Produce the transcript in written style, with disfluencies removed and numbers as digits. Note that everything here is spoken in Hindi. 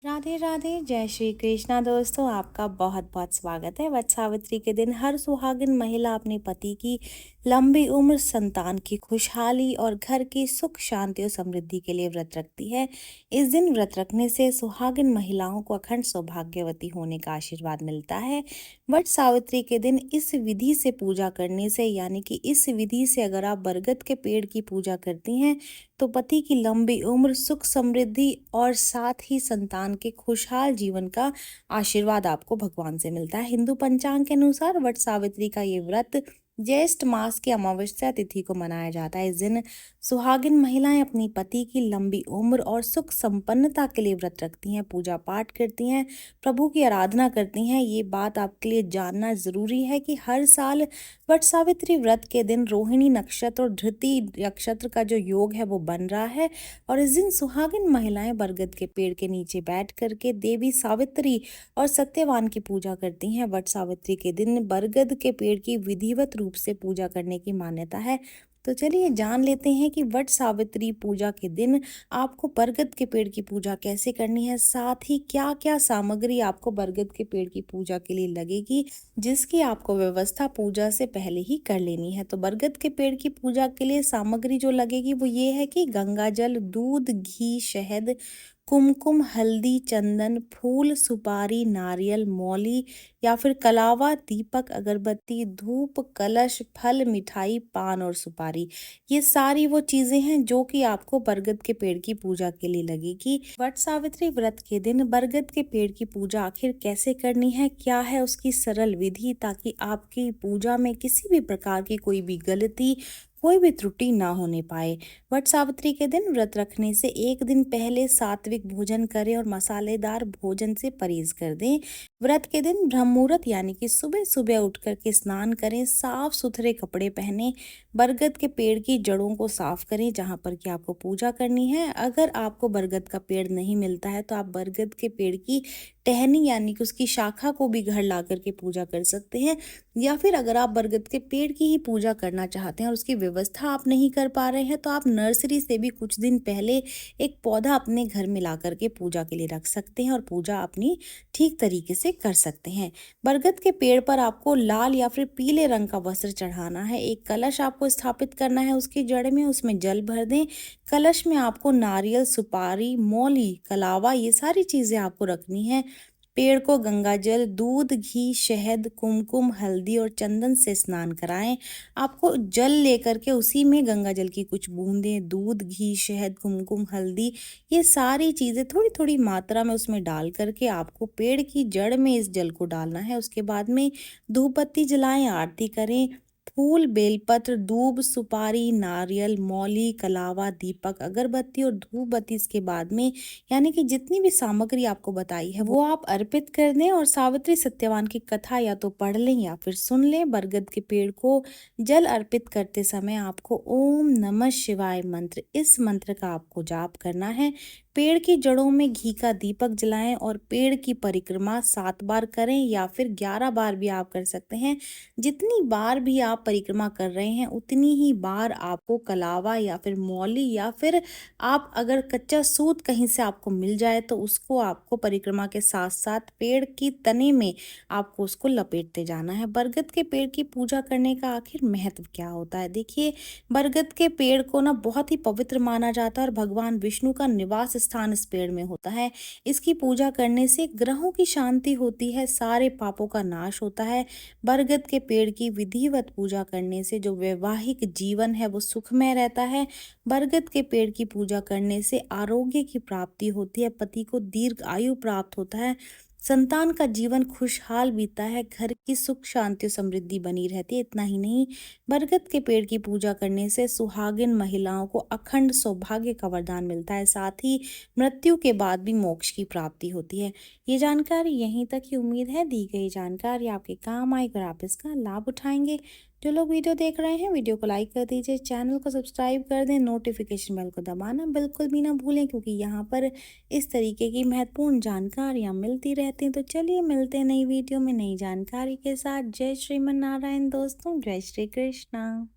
राधे राधे, जय श्री कृष्णा। दोस्तों, आपका बहुत बहुत स्वागत है। वट सावित्री के दिन हर सुहागिन महिला अपने पति की लंबी उम्र, संतान की खुशहाली और घर की सुख शांति और समृद्धि के लिए व्रत रखती है। इस दिन व्रत रखने से सुहागिन महिलाओं को अखंड सौभाग्यवती होने का आशीर्वाद मिलता है। वट सावित्री के दिन इस विधि से पूजा करने से, यानी कि इस विधि से अगर आप बरगद के पेड़ की पूजा करती हैं तो पति की लंबी उम्र, सुख समृद्धि और साथ ही संतान के खुशहाल जीवन का आशीर्वाद आपको भगवान से मिलता है। हिंदू पंचांग के अनुसार वट सावित्री का ये व्रत ज्येष्ठ मास की अमावस्या तिथि को मनाया जाता है। इस दिन सुहागिन महिलाएं अपनी पति की लंबी उम्र और सुख संपन्नता के लिए व्रत रखती हैं, पूजा पाठ करती हैं, प्रभु की आराधना करती हैं। ये बात आपके लिए जानना जरूरी है कि हर साल वट सावित्री व्रत के दिन रोहिणी नक्षत्र और धृति नक्षत्र का जो योग है वो बन रहा है और इस दिन सुहागिन महिलाएं बरगद के पेड़ के नीचे बैठ करके देवी सावित्री और सत्यवान की पूजा करती हैं। वट सावित्री के दिन बरगद के पेड़ की विधिवत रूप से पूजा करने की मान्यता है। तो चलिए जान लेते हैं कि वट सावित्री पूजा के दिन आपको बरगद के पेड़ की पूजा कैसे करनी है, साथ ही क्या क्या सामग्री आपको बरगद के पेड़ की पूजा के लिए लगेगी, जिसकी आपको व्यवस्था पूजा से पहले ही कर लेनी है। तो बरगद के पेड़ की पूजा के लिए सामग्री जो लगेगी वो ये है कि गंगा जल, दूध, घी, शहद, कुमकुम, हल्दी, चंदन, फूल, सुपारी, नारियल, मौली या फिर कलावा, दीपक, अगरबत्ती, धूप, कलश, फल, मिठाई, पान और सुपारी। ये सारी वो चीजें हैं जो कि आपको बरगद के पेड़ की पूजा के लिए लगेगी। वट सावित्री व्रत के दिन बरगद के पेड़ की पूजा आखिर कैसे करनी है, क्या है उसकी सरल विधि, ताकि आपकी पूजा में किसी भी प्रकार की कोई भी गलती, कोई भी त्रुटि ना होने पाए। वट सावित्री के दिन व्रत रखने से एक दिन पहले सात्विक भोजन करें और मसालेदार भोजन से परहेज कर दें। व्रत के दिन ब्रह्म मुहूर्त यानी कि सुबह सुबह उठ करके स्नान करें, साफ सुथरे कपड़े पहने, बरगद के पेड़ की जड़ों को साफ करें जहां पर कि आपको पूजा करनी है। अगर आपको बरगद का पेड़ नहीं मिलता है तो आप बरगद के पेड़ की टहनी यानी कि उसकी शाखा को भी घर ला करके पूजा कर सकते हैं, या फिर अगर आप बरगद के पेड़ की ही पूजा करना चाहते हैं और उसकी व्यवस्था आप नहीं कर पा रहे हैं तो आप नर्सरी से भी कुछ दिन पहले एक पौधा अपने घर में ला करके पूजा के लिए रख सकते हैं और पूजा अपनी ठीक तरीके से कर सकते हैं। बरगद के पेड़ पर आपको लाल या फिर पीले रंग का वस्त्र चढ़ाना है। एक कलश आपको स्थापित करना है उसकी जड़ में, उसमें जल भर दें। कलश में आपको नारियल, सुपारी, मौली, कलावा, ये सारी चीजें आपको रखनी है। पेड़ को गंगाजल, दूध, घी, शहद, कुमकुम, हल्दी और चंदन से स्नान कराएं। आपको जल लेकर के उसी में गंगाजल की कुछ बूंदें, दूध, घी, शहद, कुमकुम, हल्दी, ये सारी चीजें थोड़ी थोड़ी मात्रा में उसमें डाल करके आपको पेड़ की जड़ में इस जल को डालना है। उसके बाद में धूप बत्ती जलाएं, आरती करें। फूल, बेलपत्र, दूब, सुपारी, नारियल, मौली, कलावा, दीपक, अगरबत्ती और धूप बत्ती इसके बाद में, यानी कि जितनी भी सामग्री आपको बताई है वो आप अर्पित कर दें और सावित्री सत्यवान की कथा या तो पढ़ लें या फिर सुन लें। बरगद के पेड़ को जल अर्पित करते समय आपको ओम नमः शिवाय मंत्र, इस मंत्र का आपको जाप करना है। पेड़ की जड़ों में घी का दीपक जलाएं और पेड़ की परिक्रमा 7 बार करें या फिर 11 बार भी आप कर सकते हैं। जितनी बार भी आप परिक्रमा कर रहे हैं उतनी ही बार आपको कलावा या फिर मौली या फिर आप अगर कच्चा सूत कहीं से आपको मिल जाए तो उसको आपको परिक्रमा के साथ साथ पेड़ की तने में आपको उसको लपेटते जाना है। बरगद के पेड़ की पूजा करने का आखिर महत्व क्या होता है? देखिए, बरगद के पेड़ को ना बहुत ही पवित्र माना जाता है और भगवान विष्णु का निवास स्थान इस पेड़ में होता है। इसकी पूजा करने से ग्रहों की शांति होती है, सारे पापों का नाश होता है। बरगद के पेड़ की विधिवत पूजा करने से जो वैवाहिक जीवन है वो सुखमय रहता है। बरगद के पेड़ की पूजा करने से आरोग्य की प्राप्ति होती है, पति को दीर्घ आयु प्राप्त होता है, संतान का जीवन खुशहाल बीतता है, घर की सुख शांति और समृद्धि बनी रहती है। इतना ही नहीं, बरगद के पेड़ की पूजा करने से सुहागिन महिलाओं को अखंड सौभाग्य का वरदान मिलता है, साथ ही मृत्यु के बाद भी मोक्ष की प्राप्ति होती है। ये जानकारी यहीं तक ही। उम्मीद है दी गई जानकारी आपके काम आएगी और आप इसका लाभ उठाएंगे। जो लोग वीडियो देख रहे हैं वीडियो को लाइक कर दीजिए, चैनल को सब्सक्राइब कर दें, नोटिफिकेशन बेल को दबाना बिल्कुल भी ना भूलें, क्योंकि यहाँ पर इस तरीके की महत्वपूर्ण जानकारियाँ मिलती रहती हैं। तो चलिए मिलते हैं नई वीडियो में नई जानकारी के साथ। जय श्रीमन नारायण दोस्तों, जय श्री कृष्णा।